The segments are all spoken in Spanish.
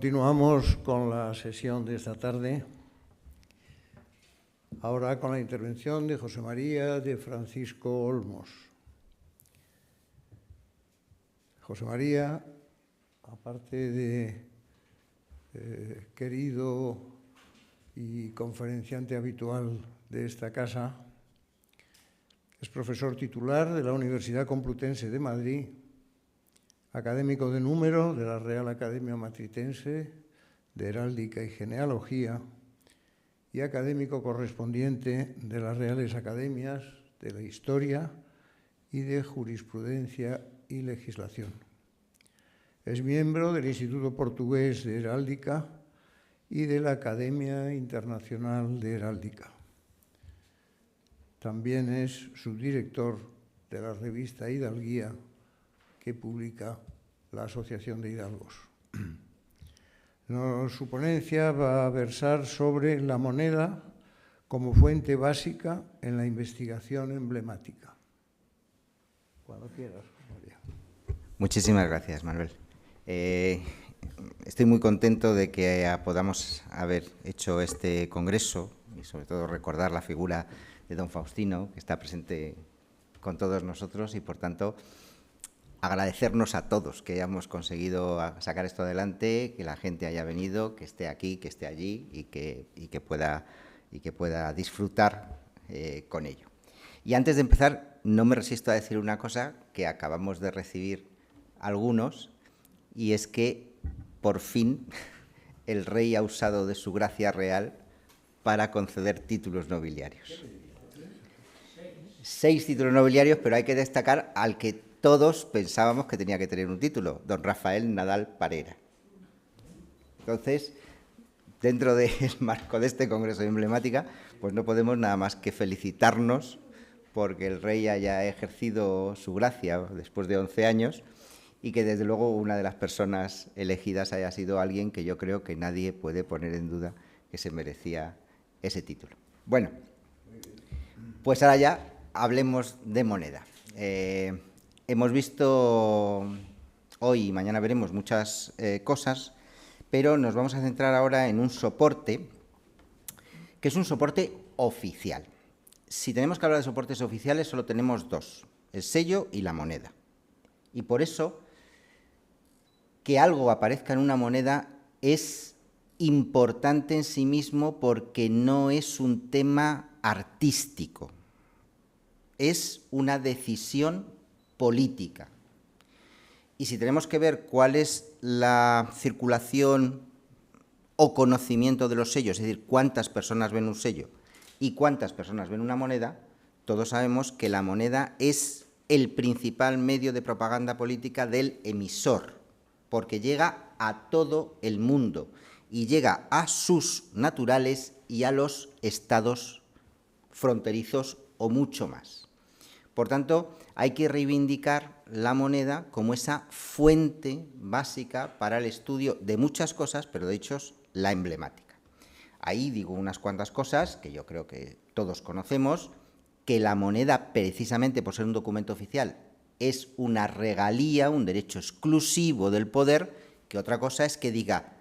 Continuamos con la sesión de esta tarde, ahora con la intervención de José María de Francisco Olmos. José María, aparte de querido y conferenciante habitual de esta casa, es profesor titular de la Universidad Complutense de Madrid, académico de número de la Real Academia Matritense de Heráldica y Genealogía y académico correspondiente de las Reales Academias de la Historia y de Jurisprudencia y Legislación. Es miembro del Instituto Portugués de Heráldica y de la Academia Internacional de Heráldica. También es subdirector de la revista Hidalguía, que publica la Asociación de Hidalgos. Su ponencia va a versar sobre la moneda como fuente básica en la investigación emblemática. Cuando quieras, María. Muchísimas gracias, Manuel. Estoy muy contento de que podamos haber hecho este congreso y sobre todo recordar la figura de don Faustino, que está presente con todos nosotros y, por tanto, agradecernos a todos que hayamos conseguido sacar esto adelante, que la gente haya venido, que esté aquí, que esté allí y que pueda disfrutar con ello. Y antes de empezar, no me resisto a decir una cosa que acabamos de recibir algunos, y es que, por fin, el rey ha usado de su gracia real para conceder títulos nobiliarios. 6 títulos nobiliarios, pero hay que destacar al que todos pensábamos que tenía que tener un título, don Rafael Nadal Parera. Entonces, dentro del marco de este congreso de emblemática, pues no podemos nada más que felicitarnos porque el rey haya ejercido su gracia después de 11 años y que, desde luego, una de las personas elegidas haya sido alguien que yo creo que nadie puede poner en duda que se merecía ese título. Bueno, pues ahora ya hablemos de moneda. Hemos visto hoy y mañana veremos muchas cosas, pero nos vamos a centrar ahora en un soporte que es un soporte oficial. Si tenemos que hablar de soportes oficiales, solo tenemos dos, el sello y la moneda. Y por eso, que algo aparezca en una moneda es importante en sí mismo porque no es un tema artístico, es una decisión política. Y si tenemos que ver cuál es la circulación o conocimiento de los sellos, es decir, cuántas personas ven un sello y cuántas personas ven una moneda, todos sabemos que la moneda es el principal medio de propaganda política del emisor, porque llega a todo el mundo y llega a sus naturales y a los estados fronterizos o mucho más. Por tanto, hay que reivindicar la moneda como esa fuente básica para el estudio de muchas cosas, pero de hecho la emblemática. Ahí digo unas cuantas cosas que yo creo que todos conocemos, que la moneda, precisamente por ser un documento oficial, es una regalía, un derecho exclusivo del poder, que otra cosa es que diga,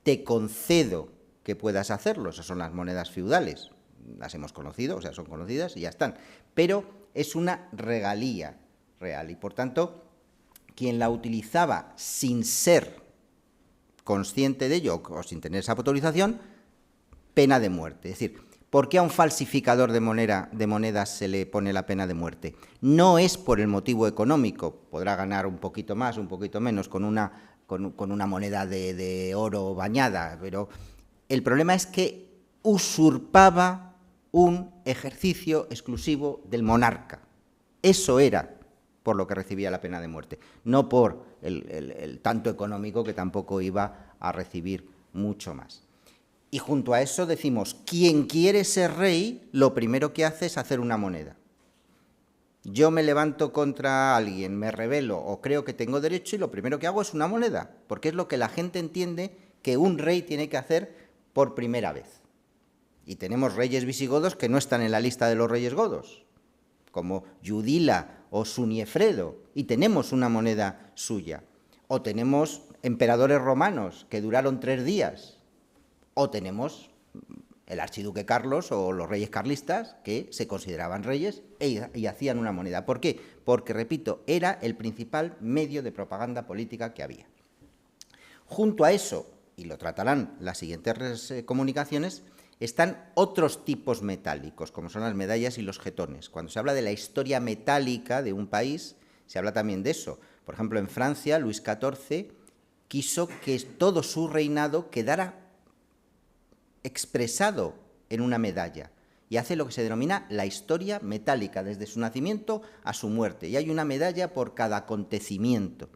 te concedo que puedas hacerlo. Esas son las monedas feudales, las hemos conocido, o sea, son conocidas y ya están, pero es una regalía real y, por tanto, quien la utilizaba sin ser consciente de ello o sin tener esa autorización, pena de muerte. Es decir, ¿por qué a un falsificador de monedas se le pone la pena de muerte? No es por el motivo económico, podrá ganar un poquito más, un poquito menos con una moneda de oro bañada, pero el problema es que usurpaba un ejercicio exclusivo del monarca. Eso era por lo que recibía la pena de muerte, no por el tanto económico, que tampoco iba a recibir mucho más. Y junto a eso decimos, quien quiere ser rey, lo primero que hace es hacer una moneda. Yo me levanto contra alguien, me rebelo o creo que tengo derecho y lo primero que hago es una moneda, porque es lo que la gente entiende que un rey tiene que hacer por primera vez. Y tenemos reyes visigodos que no están en la lista de los reyes godos, como Yudila o Suniefredo, y tenemos una moneda suya. O tenemos emperadores romanos que duraron 3 días, o tenemos el archiduque Carlos o los reyes carlistas que se consideraban reyes y hacían una moneda. ¿Por qué? Porque, repito, era el principal medio de propaganda política que había. Junto a eso, y lo tratarán las siguientes comunicaciones, están otros tipos metálicos, como son las medallas y los jetones. Cuando se habla de la historia metálica de un país, se habla también de eso. Por ejemplo, en Francia, Luis XIV quiso que todo su reinado quedara expresado en una medalla, y hace lo que se denomina la historia metálica, desde su nacimiento a su muerte, y hay una medalla por cada acontecimiento.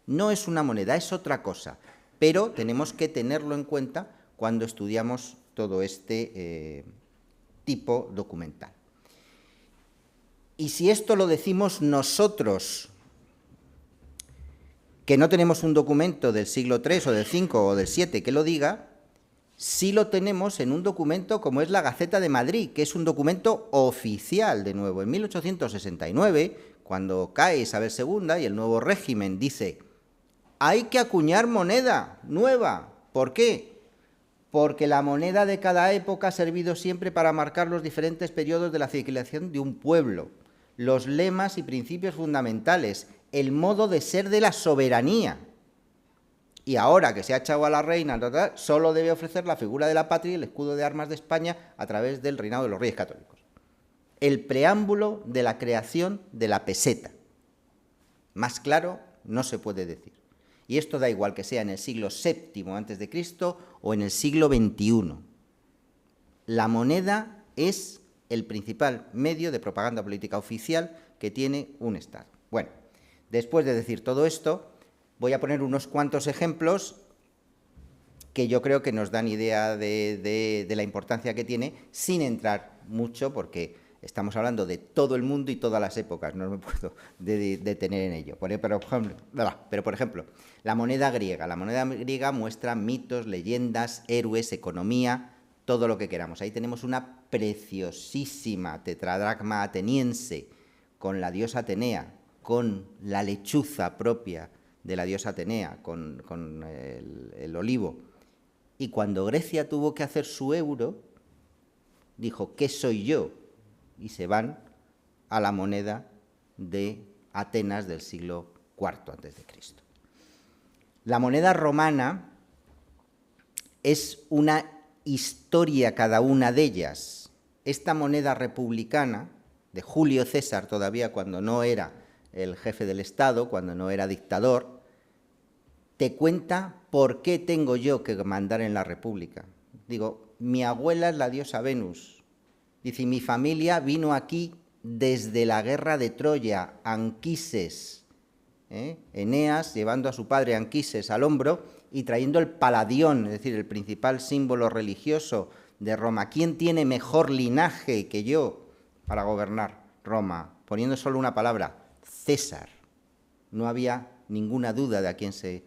No es una moneda, es otra cosa, pero tenemos que tenerlo en cuenta cuando estudiamos todo este tipo documental. Y si esto lo decimos nosotros, que no tenemos un documento del siglo III o del V o del VII que lo diga, sí lo tenemos en un documento como es la Gaceta de Madrid, que es un documento oficial, de nuevo. En 1869, cuando cae Isabel II y el nuevo régimen dice: hay que acuñar moneda nueva. ¿Por qué? Porque la moneda de cada época ha servido siempre para marcar los diferentes periodos de la civilización de un pueblo, los lemas y principios fundamentales, el modo de ser de la soberanía. Y ahora que se ha echado a la reina, solo debe ofrecer la figura de la patria y el escudo de armas de España a través del reinado de los Reyes Católicos. El preámbulo de la creación de la peseta. Más claro no se puede decir. Y esto da igual que sea en el siglo VII a.C. o en el siglo XXI. La moneda es el principal medio de propaganda política oficial que tiene un Estado. Bueno, después de decir todo esto, voy a poner unos cuantos ejemplos que yo creo que nos dan idea de la importancia que tiene, sin entrar mucho, porque estamos hablando de todo el mundo y todas las épocas, no me puedo detener en ello. Pero, por ejemplo, la moneda griega. La moneda griega muestra mitos, leyendas, héroes, economía, todo lo que queramos. Ahí tenemos una preciosísima tetradracma ateniense con la diosa Atenea, con la lechuza propia de la diosa Atenea, con el olivo. Y cuando Grecia tuvo que hacer su euro, dijo: ¿qué soy yo? Y se van a la moneda de Atenas del siglo IV a.C. La moneda romana es una historia cada una de ellas. Esta moneda republicana, de Julio César todavía, cuando no era el jefe del Estado, cuando no era dictador, te cuenta por qué tengo yo que mandar en la República. Digo, mi abuela es la diosa Venus. Dice, mi familia vino aquí desde la guerra de Troya, Anquises, Eneas llevando a su padre Anquises al hombro y trayendo el paladión, es decir, el principal símbolo religioso de Roma. ¿Quién tiene mejor linaje que yo para gobernar Roma? Poniendo solo una palabra: César. No había ninguna duda de a quién se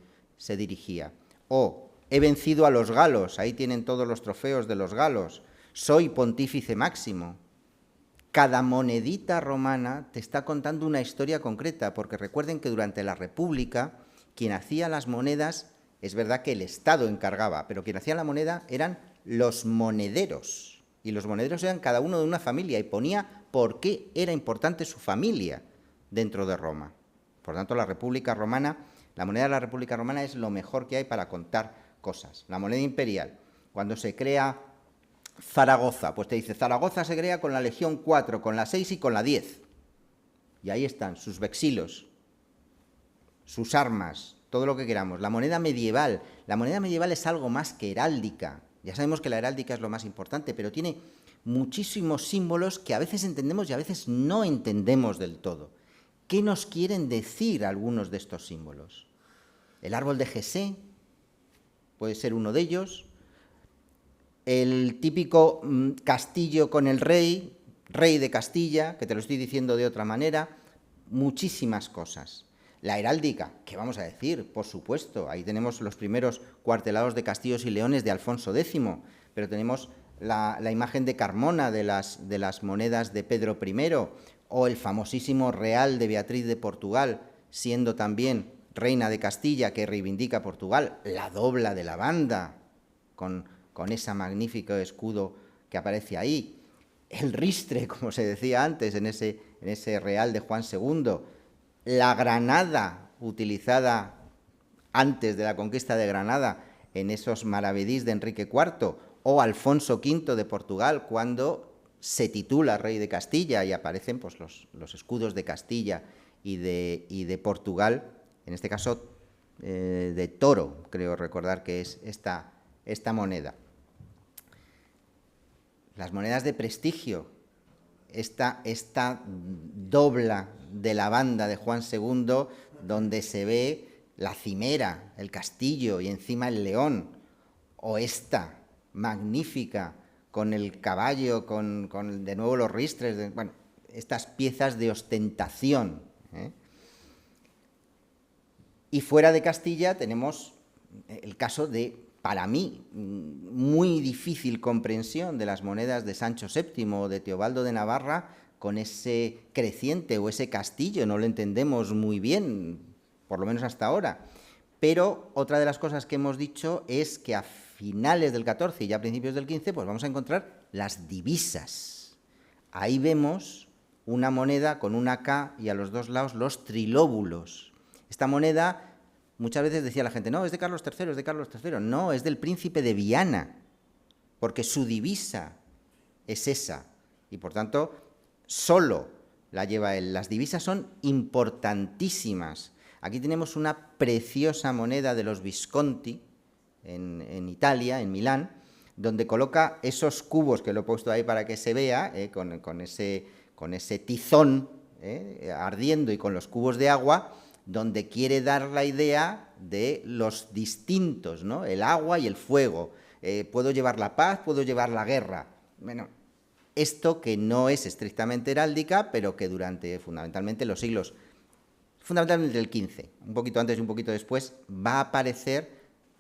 dirigía. O, he vencido a los galos, ahí tienen todos los trofeos de los galos. Soy pontífice máximo. Cada monedita romana te está contando una historia concreta, porque recuerden que durante la República, quien hacía las monedas, es verdad que el Estado encargaba, pero quien hacía la moneda eran los monederos. Y los monederos eran cada uno de una familia y ponía por qué era importante su familia dentro de Roma. Por tanto, la República Romana, la moneda de la República Romana es lo mejor que hay para contar cosas. La moneda imperial, cuando se crea Zaragoza, pues te dice, Zaragoza se crea con la Legión 4, con la 6 y con la 10. Y ahí están sus vexilos, sus armas, todo lo que queramos. La moneda medieval es algo más que heráldica. Ya sabemos que la heráldica es lo más importante, pero tiene muchísimos símbolos que a veces entendemos y a veces no entendemos del todo. ¿Qué nos quieren decir algunos de estos símbolos? El árbol de Jesé puede ser uno de ellos. El típico castillo con el rey de Castilla, que te lo estoy diciendo de otra manera, muchísimas cosas. La heráldica, ¿qué vamos a decir? Por supuesto, ahí tenemos los primeros cuartelados de castillos y leones de Alfonso X, pero tenemos la imagen de Carmona de las monedas de Pedro I, o el famosísimo Real de Beatriz de Portugal, siendo también reina de Castilla que reivindica a Portugal, la dobla de la banda, con ese magnífico escudo que aparece ahí, el ristre, como se decía antes, en ese real de Juan II, la granada utilizada antes de la conquista de Granada en esos maravedís de Enrique IV, o Alfonso V de Portugal, cuando se titula rey de Castilla y aparecen pues, los escudos de Castilla y de Portugal, en este caso de toro, creo recordar que es esta moneda. Las monedas de prestigio, esta dobla de la banda de Juan II, donde se ve la cimera, el castillo y encima el león, o esta magnífica con el caballo, con de nuevo los ristres, bueno, estas piezas de ostentación. Y fuera de Castilla tenemos el caso de, para mí, muy difícil comprensión de las monedas de Sancho VII o de Teobaldo de Navarra, con ese creciente o ese castillo, no lo entendemos muy bien, por lo menos hasta ahora. Pero otra de las cosas que hemos dicho es que a finales del XIV y ya a principios del XV, pues vamos a encontrar las divisas. Ahí vemos una moneda con una K y a los dos lados los trilóbulos. Esta moneda, muchas veces decía la gente, no, es de Carlos III, es de Carlos III. No, es del príncipe de Viana, porque su divisa es esa. Y por tanto, solo la lleva él. Las divisas son importantísimas. Aquí tenemos una preciosa moneda de los Visconti, en Italia, en Milán, donde coloca esos cubos, que lo he puesto ahí para que se vea, con ese tizón ardiendo y con los cubos de agua, donde quiere dar la idea de los distintos, ¿no? El agua y el fuego. Puedo llevar la paz, puedo llevar la guerra. Bueno, esto que no es estrictamente heráldica, pero que durante fundamentalmente los siglos, fundamentalmente el XV, un poquito antes y un poquito después, va a aparecer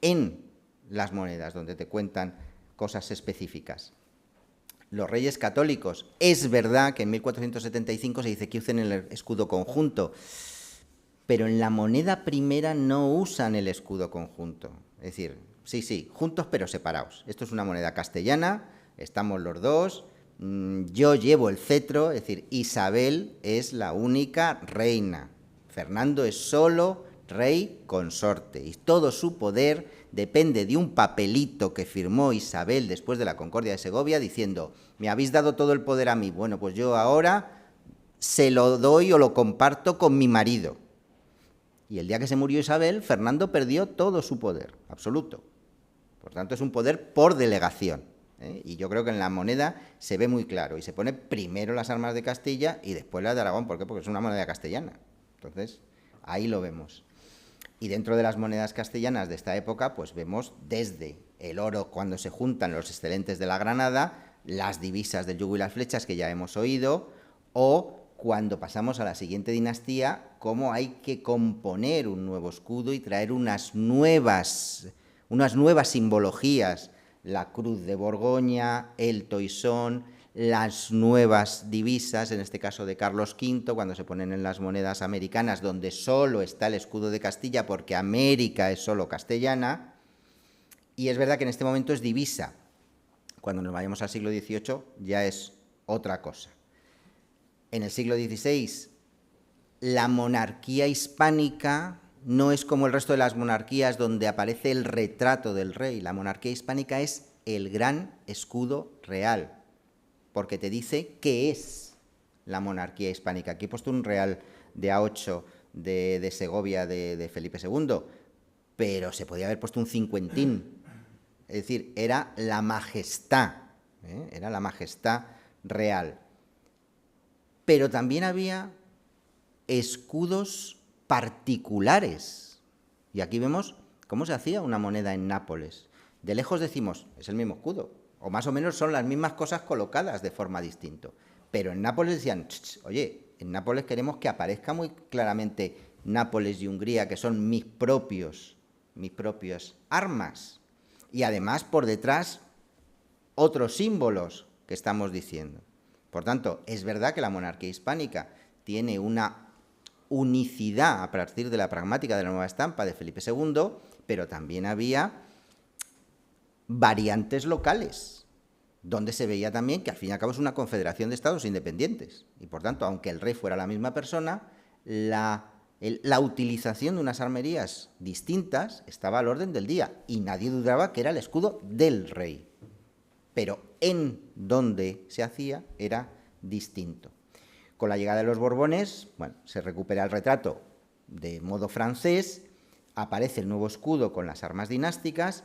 en las monedas, donde te cuentan cosas específicas. Los reyes católicos, es verdad que en 1475 se dice que usen el escudo conjunto, pero en la moneda primera no usan el escudo conjunto. Es decir, sí, juntos pero separados. Esto es una moneda castellana, estamos los dos, yo llevo el cetro, es decir, Isabel es la única reina, Fernando es solo rey consorte, y todo su poder depende de un papelito que firmó Isabel después de la Concordia de Segovia diciendo, me habéis dado todo el poder a mí, bueno, pues yo ahora se lo doy o lo comparto con mi marido. Y el día que se murió Isabel, Fernando perdió todo su poder, absoluto. Por tanto, es un poder por delegación. Y yo creo que en la moneda se ve muy claro, y se pone primero las armas de Castilla y después las de Aragón. ¿Por qué? Porque es una moneda castellana. Entonces, ahí lo vemos. Y dentro de las monedas castellanas de esta época, pues vemos desde el oro cuando se juntan los excelentes de la Granada, las divisas del yugo y las flechas que ya hemos oído, o cuando pasamos a la siguiente dinastía, cómo hay que componer un nuevo escudo y traer unas nuevas simbologías, la cruz de Borgoña, el toisón, las nuevas divisas, en este caso de Carlos V, cuando se ponen en las monedas americanas, donde solo está el escudo de Castilla, porque América es solo castellana, y es verdad que en este momento es divisa. Cuando nos vayamos al siglo XVIII ya es otra cosa. En el siglo XVI, la monarquía hispánica no es como el resto de las monarquías donde aparece el retrato del rey. La monarquía hispánica es el gran escudo real, porque te dice qué es la monarquía hispánica. Aquí he puesto un real de A8 de Segovia de Felipe II, pero se podía haber puesto un cincuentín. Es decir, era la majestad real. Pero también había escudos particulares. Y aquí vemos cómo se hacía una moneda en Nápoles. De lejos decimos, es el mismo escudo, o más o menos son las mismas cosas colocadas de forma distinta. Pero en Nápoles decían, oye, en Nápoles queremos que aparezca muy claramente Nápoles y Hungría, que son mis propias armas. Y además por detrás otros símbolos que estamos diciendo. Por tanto, es verdad que la monarquía hispánica tiene una unicidad a partir de la pragmática de la nueva estampa de Felipe II, pero también había variantes locales, donde se veía también que al fin y al cabo es una confederación de estados independientes. Y por tanto, aunque el rey fuera la misma persona, la utilización de unas armerías distintas estaba al orden del día y nadie dudaba que era el escudo del rey. Pero en donde se hacía era distinto. Con la llegada de los Borbones, bueno, se recupera el retrato de modo francés, aparece el nuevo escudo con las armas dinásticas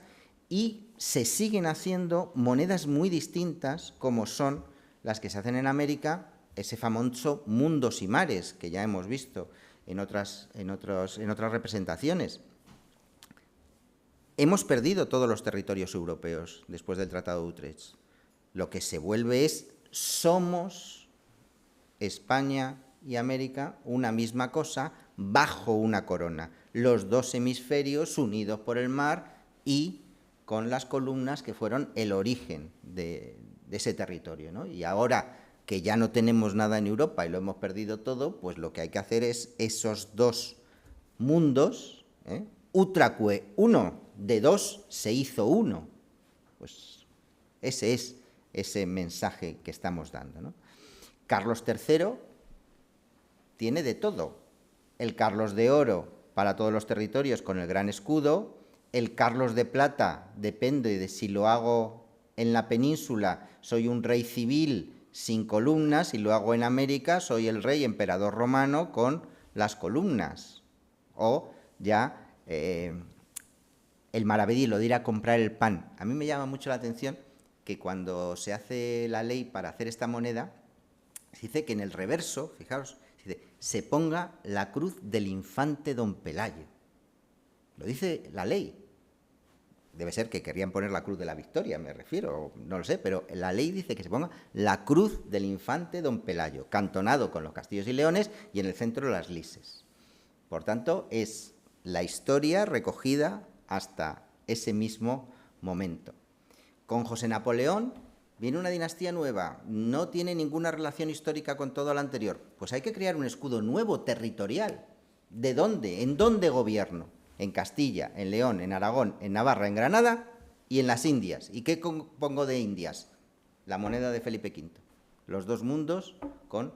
y se siguen haciendo monedas muy distintas, como son las que se hacen en América, ese famoso mundos y mares que ya hemos visto en otras representaciones. Hemos perdido todos los territorios europeos después del Tratado de Utrecht. Lo que se vuelve es, somos España y América una misma cosa bajo una corona, los dos hemisferios unidos por el mar y con las columnas que fueron el origen de ese territorio, ¿no? Y ahora que ya no tenemos nada en Europa y lo hemos perdido todo, pues lo que hay que hacer es esos dos mundos, utracue uno, de dos se hizo uno. Pues ese es ese mensaje que estamos dando, ¿no? Carlos III tiene de todo. El Carlos de Oro para todos los territorios con el gran escudo, el Carlos de Plata depende de si lo hago en la península, soy un rey civil sin columnas, si lo hago en América, soy el rey emperador romano con las columnas. O ya el maravedí, de ir a comprar el pan. A mí me llama mucho la atención que cuando se hace la ley para hacer esta moneda, se dice que en el reverso, fijaos, se ponga la cruz del infante don Pelayo. Lo dice la ley. Debe ser que querrían poner la cruz de la Victoria, me refiero, no lo sé, pero la ley dice que se ponga la cruz del infante don Pelayo, cantonado con los castillos y leones y en el centro las lises. Por tanto, es la historia recogida hasta ese mismo momento. Con José Napoleón viene una dinastía nueva, no tiene ninguna relación histórica con todo lo anterior. Pues hay que crear un escudo nuevo, territorial. ¿De dónde? ¿En dónde gobierno? En Castilla, en León, en Aragón, en Navarra, en Granada y en las Indias. ¿Y qué pongo de Indias? La moneda de Felipe V. Los dos mundos con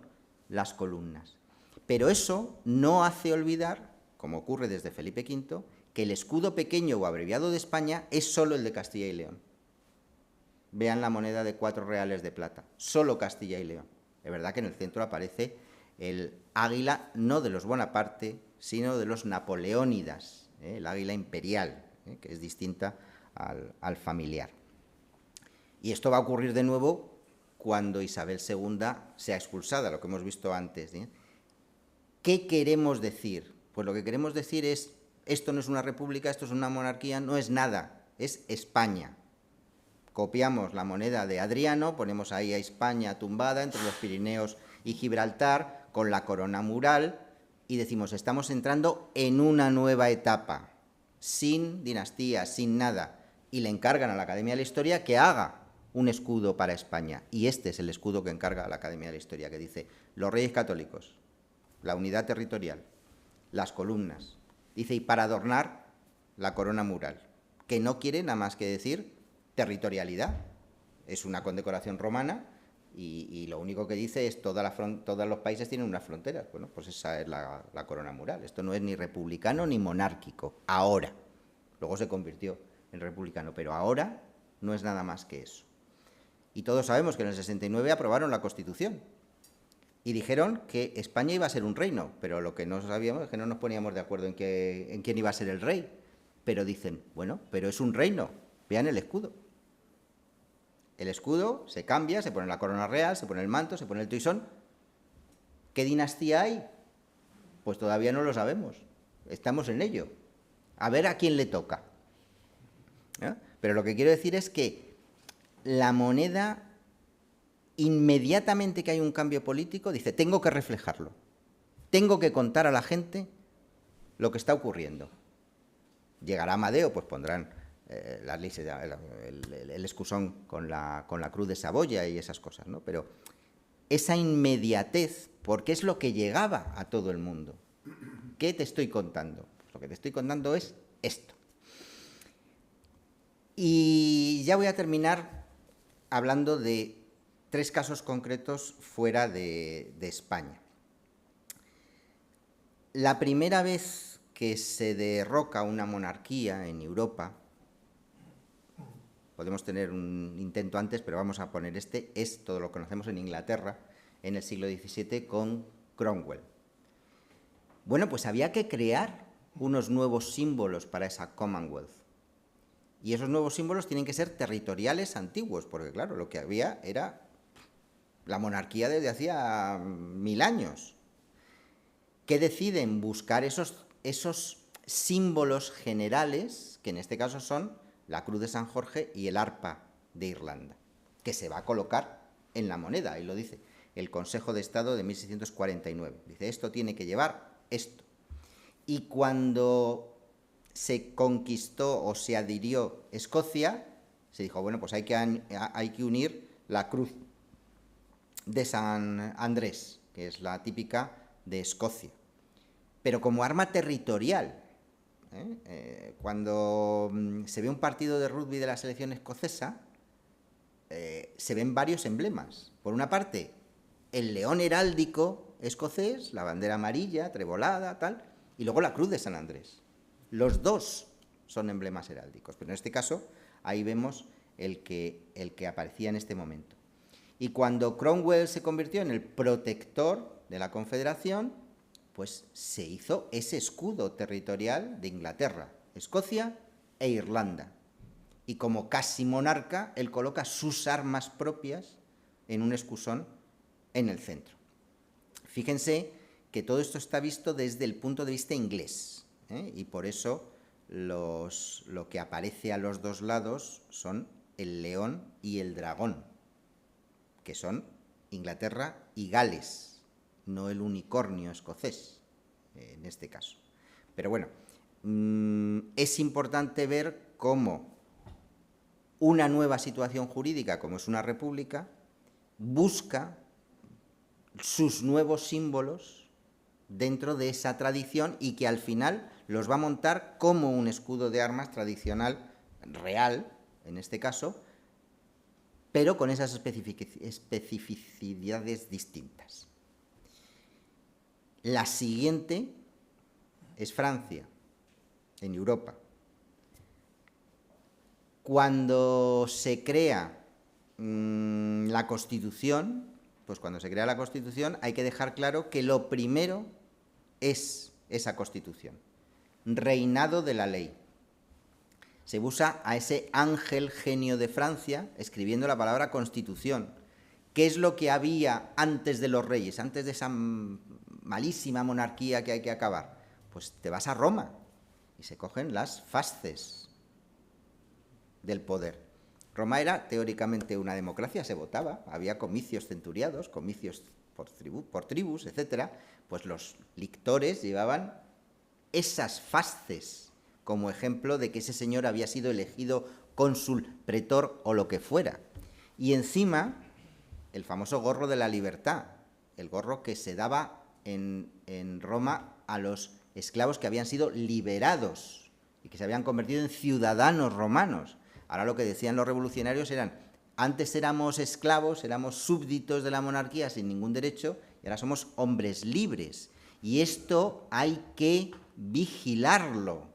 las columnas. Pero eso no hace olvidar, como ocurre desde Felipe V, que el escudo pequeño o abreviado de España es solo el de Castilla y León. Vean la moneda de 4 reales de plata, solo Castilla y León. Es verdad que en el centro aparece el águila, no de los Bonaparte, sino de los napoleónidas, el águila imperial, que es distinta al familiar. Y esto va a ocurrir de nuevo cuando Isabel II sea expulsada, lo que hemos visto antes. ¿Qué queremos decir? Pues lo que queremos decir es, esto no es una república, esto es una monarquía, no es nada, es España. Copiamos la moneda de Adriano, ponemos ahí a España tumbada entre los Pirineos y Gibraltar, con la corona mural, y decimos, estamos entrando en una nueva etapa, sin dinastía, sin nada, y le encargan a la Academia de la Historia que haga un escudo para España, y este es el escudo que encarga a la Academia de la Historia, que dice, los reyes católicos, la unidad territorial, las columnas, dice, y para adornar la corona mural, que no quiere nada más que decir territorialidad, es una condecoración romana, y lo único que dice es todos los países tienen unas fronteras. Bueno, pues esa es la corona mural. Esto no es ni republicano ni monárquico, ahora. Luego se convirtió en republicano, pero ahora no es nada más que eso. Y todos sabemos que en el 69 aprobaron la Constitución y dijeron que España iba a ser un reino, pero lo que no sabíamos es que no nos poníamos de acuerdo en quién iba a ser el rey. Pero dicen, bueno, pero es un reino, vean el escudo. El escudo se cambia, se pone la corona real, se pone el manto, se pone el toisón. ¿Qué dinastía hay? Pues todavía no lo sabemos. Estamos en ello. A ver a quién le toca. Pero lo que quiero decir es que la moneda, inmediatamente que hay un cambio político, dice, tengo que reflejarlo. Tengo que contar a la gente lo que está ocurriendo. Llegará Amadeo, pues pondrán las lices, el escusón con la cruz de Saboya y esas cosas, ¿no? Pero esa inmediatez, porque es lo que llegaba a todo el mundo. ¿Qué te estoy contando? Pues lo que te estoy contando es esto. Y ya voy a terminar hablando de 3 casos concretos fuera de España. La primera vez que se derroca una monarquía en Europa, podemos tener un intento antes, pero vamos a poner este, es todo lo que conocemos en Inglaterra en el siglo XVII con Cromwell. Bueno, pues había que crear unos nuevos símbolos para esa Commonwealth. Y esos nuevos símbolos tienen que ser territoriales antiguos, porque claro, lo que había era la monarquía desde hacía 1000 años. ¿Qué deciden? Buscar esos símbolos generales, que en este caso son la Cruz de San Jorge y el arpa de Irlanda, que se va a colocar en la moneda, ahí lo dice el Consejo de Estado de 1649. Dice, esto tiene que llevar esto. Y cuando se conquistó o se adhirió Escocia, se dijo, bueno, pues hay que unir la Cruz de San Andrés, que es la típica de Escocia, pero como arma territorial. Cuando se ve un partido de rugby de la selección escocesa, se ven varios emblemas. Por una parte, el león heráldico escocés, la bandera amarilla, trebolada, tal, y luego la Cruz de San Andrés. Los dos son emblemas heráldicos, pero en este caso ahí vemos el que aparecía en este momento. Y cuando Cromwell se convirtió en el protector de la Confederación, pues se hizo ese escudo territorial de Inglaterra, Escocia e Irlanda. Y como casi monarca, él coloca sus armas propias en un escusón en el centro. Fíjense que todo esto está visto desde el punto de vista inglés, y por eso lo que aparece a los dos lados son el león y el dragón, que son Inglaterra y Gales, no el unicornio escocés, en este caso. Pero bueno, es importante ver cómo una nueva situación jurídica, como es una república, busca sus nuevos símbolos dentro de esa tradición y que al final los va a montar como un escudo de armas tradicional, real, en este caso, pero con esas especificidades distintas. La siguiente es Francia, en Europa. Cuando se crea la Constitución, pues cuando se crea la Constitución hay que dejar claro que lo primero es esa Constitución, reinado de la ley. Se usa a ese ángel genio de Francia escribiendo la palabra Constitución. ¿Qué es lo que había antes de los reyes, antes de esa malísima monarquía que hay que acabar? Pues te vas a Roma y se cogen las fasces del poder. Roma era teóricamente una democracia, se votaba, había comicios centuriados, comicios por tribus, etc. Pues los lictores llevaban esas fasces como ejemplo de que ese señor había sido elegido cónsul, pretor o lo que fuera. Y encima, el famoso gorro de la libertad, el gorro que se daba en Roma a los esclavos que habían sido liberados y que se habían convertido en ciudadanos romanos. Ahora lo que decían los revolucionarios eran, antes éramos esclavos, éramos súbditos de la monarquía sin ningún derecho, y ahora somos hombres libres. Y esto hay que vigilarlo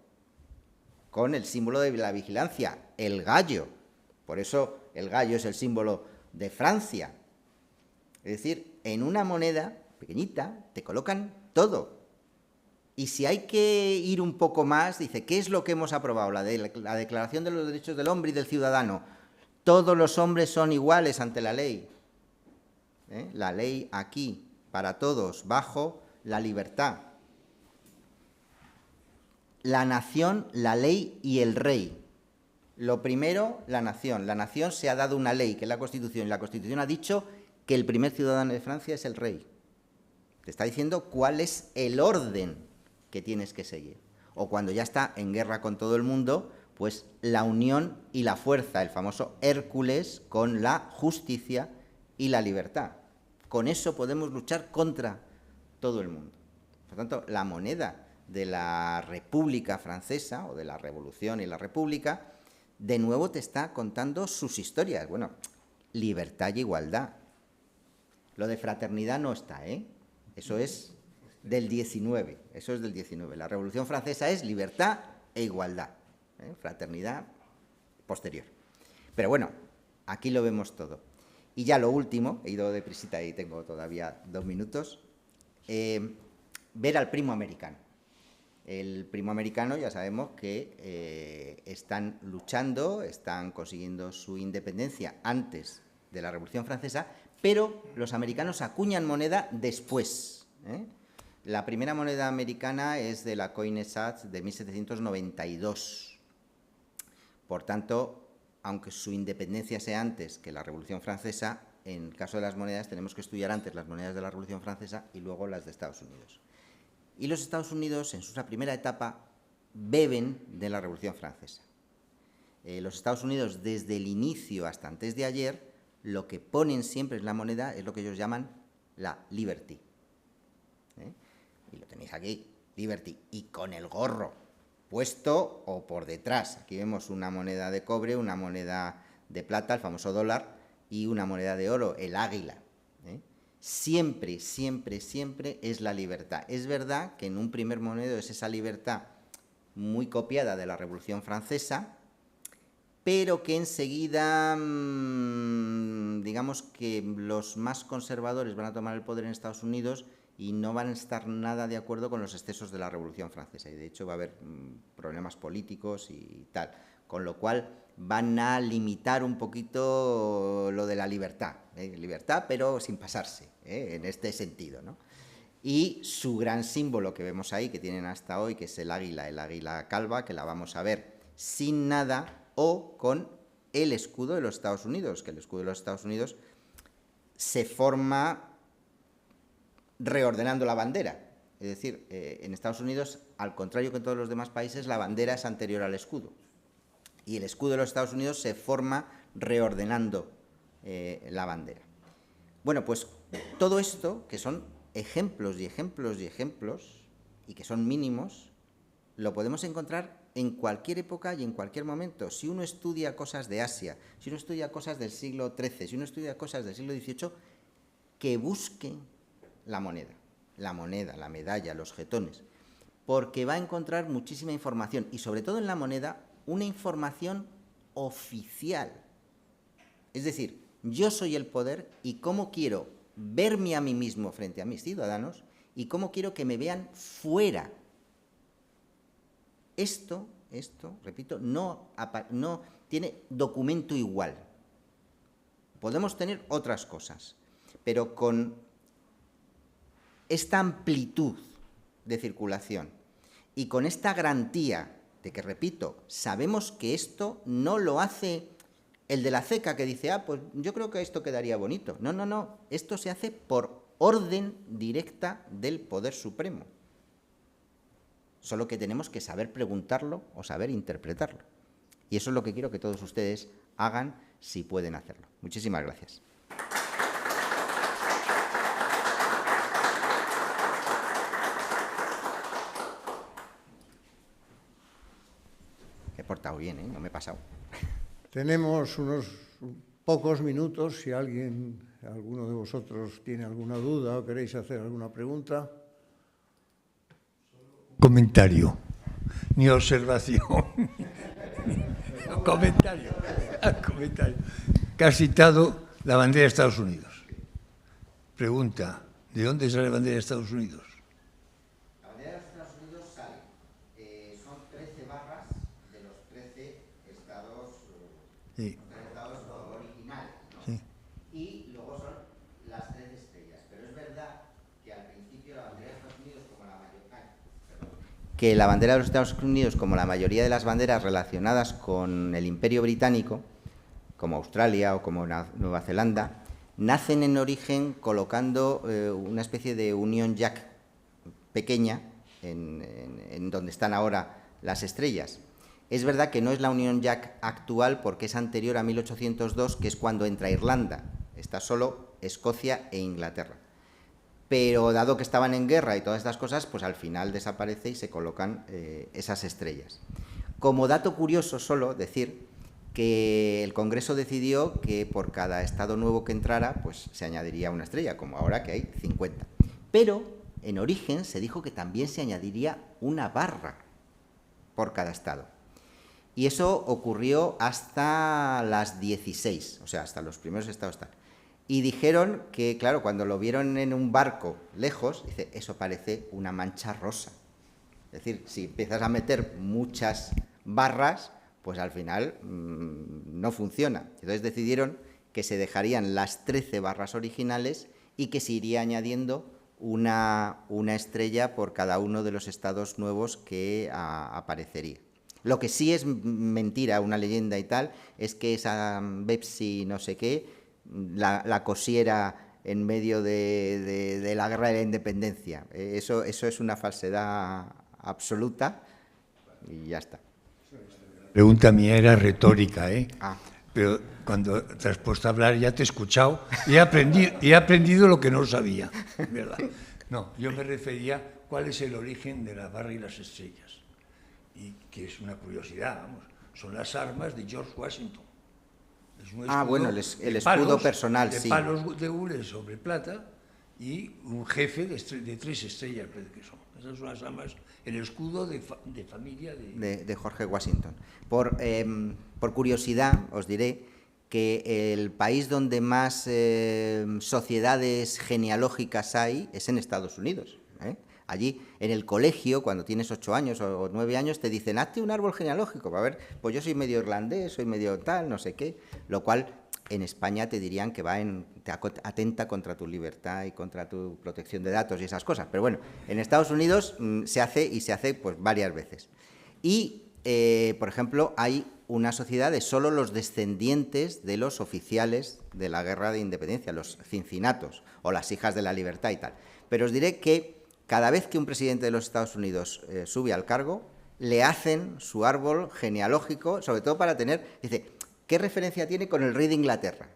con el símbolo de la vigilancia, el gallo. Por eso el gallo es el símbolo de Francia. Es decir, en una moneda pequeñita te colocan todo. Y si hay que ir un poco más, dice, ¿qué es lo que hemos aprobado? La Declaración de los Derechos del Hombre y del Ciudadano. Todos los hombres son iguales ante la ley. La ley aquí, para todos, bajo la libertad. La nación, la ley y el rey. Lo primero, la nación. La nación se ha dado una ley, que es la Constitución, y la Constitución ha dicho que el primer ciudadano de Francia es el rey. Te está diciendo cuál es el orden que tienes que seguir. O cuando ya está en guerra con todo el mundo, pues la unión y la fuerza, el famoso Hércules con la justicia y la libertad. Con eso podemos luchar contra todo el mundo. Por tanto, la moneda de la República Francesa, o de la Revolución y la República, de nuevo te está contando sus historias. Bueno, libertad y igualdad. Lo de fraternidad no está, ¿eh? Eso es del 19, eso es del 19. La Revolución Francesa es libertad e igualdad, ¿eh? Fraternidad posterior. Pero bueno, aquí lo vemos todo. Y ya lo último, he ido deprisita y tengo todavía 2 minutos, ver al primo americano. El primo americano ya sabemos que están luchando, están consiguiendo su independencia antes de la Revolución Francesa, pero los americanos acuñan moneda después, ¿eh? La primera moneda americana es de la Coinesage de 1792. Por tanto, aunque su independencia sea antes que la Revolución Francesa, en el caso de las monedas tenemos que estudiar antes las monedas de la Revolución Francesa y luego las de Estados Unidos. Y los Estados Unidos, en su primera etapa, beben de la Revolución Francesa. Los Estados Unidos, desde el inicio hasta antes de ayer, lo que ponen siempre en la moneda es lo que ellos llaman la Liberty. Y lo tenéis aquí, Liberty, y con el gorro puesto o por detrás. Aquí vemos una moneda de cobre, una moneda de plata, el famoso dólar, y una moneda de oro, el águila. Siempre, siempre, siempre es la libertad. Es verdad que en un primer momento es esa libertad muy copiada de la Revolución Francesa, pero que enseguida, digamos que los más conservadores van a tomar el poder en Estados Unidos y no van a estar nada de acuerdo con los excesos de la Revolución Francesa. Y de hecho va a haber problemas políticos y tal. Con lo cual van a limitar un poquito lo de la libertad. Libertad, pero sin pasarse, en este sentido, ¿no? Y su gran símbolo que vemos ahí, que tienen hasta hoy, que es el águila calva, que la vamos a ver sin nada, o con el escudo de los Estados Unidos, que el escudo de los Estados Unidos se forma reordenando la bandera. Es decir, en Estados Unidos, al contrario que en todos los demás países, la bandera es anterior al escudo. Y el escudo de los Estados Unidos se forma reordenando la bandera. Bueno, pues todo esto, que son ejemplos y ejemplos y ejemplos, y que son mínimos, lo podemos encontrar en cualquier época y en cualquier momento. Si uno estudia cosas de Asia, si uno estudia cosas del siglo XIII, si uno estudia cosas del siglo XVIII, que busque la moneda, la medalla, los jetones, porque va a encontrar muchísima información, y sobre todo en la moneda, una información oficial. Es decir, yo soy el poder y cómo quiero verme a mí mismo frente a mis ciudadanos y cómo quiero que me vean fuera. Esto, repito, no tiene documento igual. Podemos tener otras cosas, pero con esta amplitud de circulación y con esta garantía de que, repito, sabemos que esto no lo hace el de la ceca que dice, pues yo creo que esto quedaría bonito. No, no, no, esto se hace por orden directa del Poder Supremo. Solo que tenemos que saber preguntarlo o saber interpretarlo. Y eso es lo que quiero que todos ustedes hagan si pueden hacerlo. Muchísimas gracias. Me he portado bien, ¿eh? No me he pasado. Tenemos unos pocos minutos. Si alguno de vosotros tiene alguna duda o queréis hacer alguna pregunta. Comentario, ni observación. Comentario. Que has citado la bandera de Estados Unidos. Pregunta, ¿de dónde sale la bandera de Estados Unidos? La bandera de los Estados Unidos sale, son 13 barras de los 13 estados, Sí. estados originales, ¿no? Sí. Y luego son las 13 estrellas. Pero es verdad que al principio la bandera de Estados Unidos, como la bandera de los Estados Unidos, como la mayoría de las banderas relacionadas con el Imperio Británico, como Australia o como Nueva Zelanda, nacen en origen colocando una especie de Union Jack pequeña en donde están ahora las estrellas. Es verdad que no es la Union Jack actual porque es anterior a 1802, que es cuando entra Irlanda. Está solo Escocia e Inglaterra. pero dado que estaban en guerra y todas estas cosas, pues al final desaparece y se colocan esas estrellas. Como dato curioso solo decir que el Congreso decidió que por cada estado nuevo que entrara, pues se añadiría una estrella, como ahora que hay 50. Pero en origen se dijo que también se añadiría una barra por cada estado. Y eso ocurrió hasta las 16, o sea, hasta los primeros estados. Y dijeron que, claro, cuando lo vieron en un barco lejos, dice, eso parece una mancha rosa. Es decir, si empiezas a meter muchas barras, pues al final no funciona. Entonces decidieron que se dejarían las 13 barras originales y que se iría añadiendo una estrella por cada uno de los estados nuevos que aparecería. Lo que sí es mentira, una leyenda y tal, es que esa Betsy no sé qué la cosiera en medio de la guerra de la independencia. Eso es una falsedad absoluta y ya está. Pregunta mía era retórica, ¿eh? Ah. Pero cuando te has puesto a hablar ya te he escuchado y he aprendido lo que no sabía, ¿verdad? No, yo me refería a cuál es el origen de la barra y las estrellas. Y que es una curiosidad, vamos, son las armas de George Washington. Es un escudo bueno, el escudo personal, de sí. palos de hule sobre plata y un jefe de 3 estrellas, creo que son. Esas son las armas, el escudo de familia de George Washington. Por curiosidad, os diré que el país donde más sociedades genealógicas hay es en Estados Unidos. Allí, en el colegio, cuando tienes 8 años o 9 años, te dicen, hazte un árbol genealógico. A ver, pues yo soy medio irlandés, soy medio tal, no sé qué. Lo cual, en España te dirían que te atenta contra tu libertad y contra tu protección de datos y esas cosas. Pero bueno, en Estados Unidos se hace pues varias veces. Y, por ejemplo, hay una sociedad de solo los descendientes de los oficiales de la Guerra de Independencia, los cincinatos o las hijas de la libertad y tal. Pero os diré que cada vez que un presidente de los Estados Unidos sube al cargo, le hacen su árbol genealógico, sobre todo para tener, dice, ¿qué referencia tiene con el rey de Inglaterra?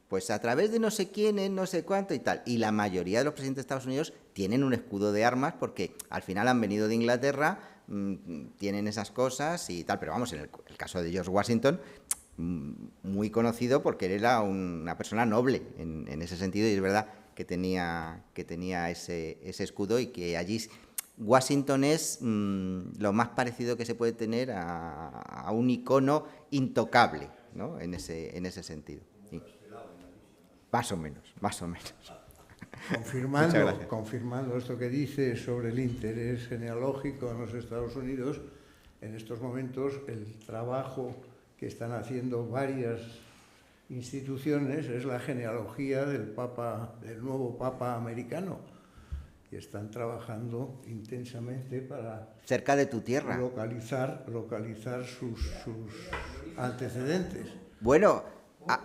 Pues a través de no sé quién, no sé cuánto y tal. Y la mayoría de los presidentes de Estados Unidos tienen un escudo de armas porque al final han venido de Inglaterra, tienen esas cosas y tal. Pero vamos, en el caso de George Washington, muy conocido porque él era una persona noble en ese sentido, y es verdad que tenía ese escudo, y que allí Washington es lo más parecido que se puede tener a un icono intocable, ¿no? en ese sentido. Sí. Más o menos. Confirmando esto que dice sobre el interés genealógico en los Estados Unidos, en estos momentos el trabajo que están haciendo varias instituciones es la genealogía del nuevo Papa americano, y están trabajando intensamente para cerca de tu tierra localizar sus antecedentes. Bueno,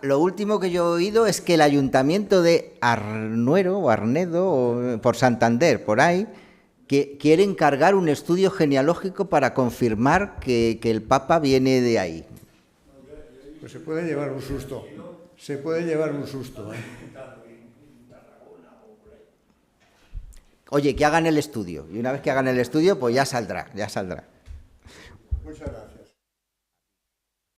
lo último que yo he oído es que el ayuntamiento de Arnedo, o por Santander, por ahí, que quiere encargar un estudio genealógico para confirmar que el Papa viene de ahí. Pues se puede llevar un susto. Oye, que hagan el estudio. Y una vez que hagan el estudio, pues ya saldrá. Muchas gracias.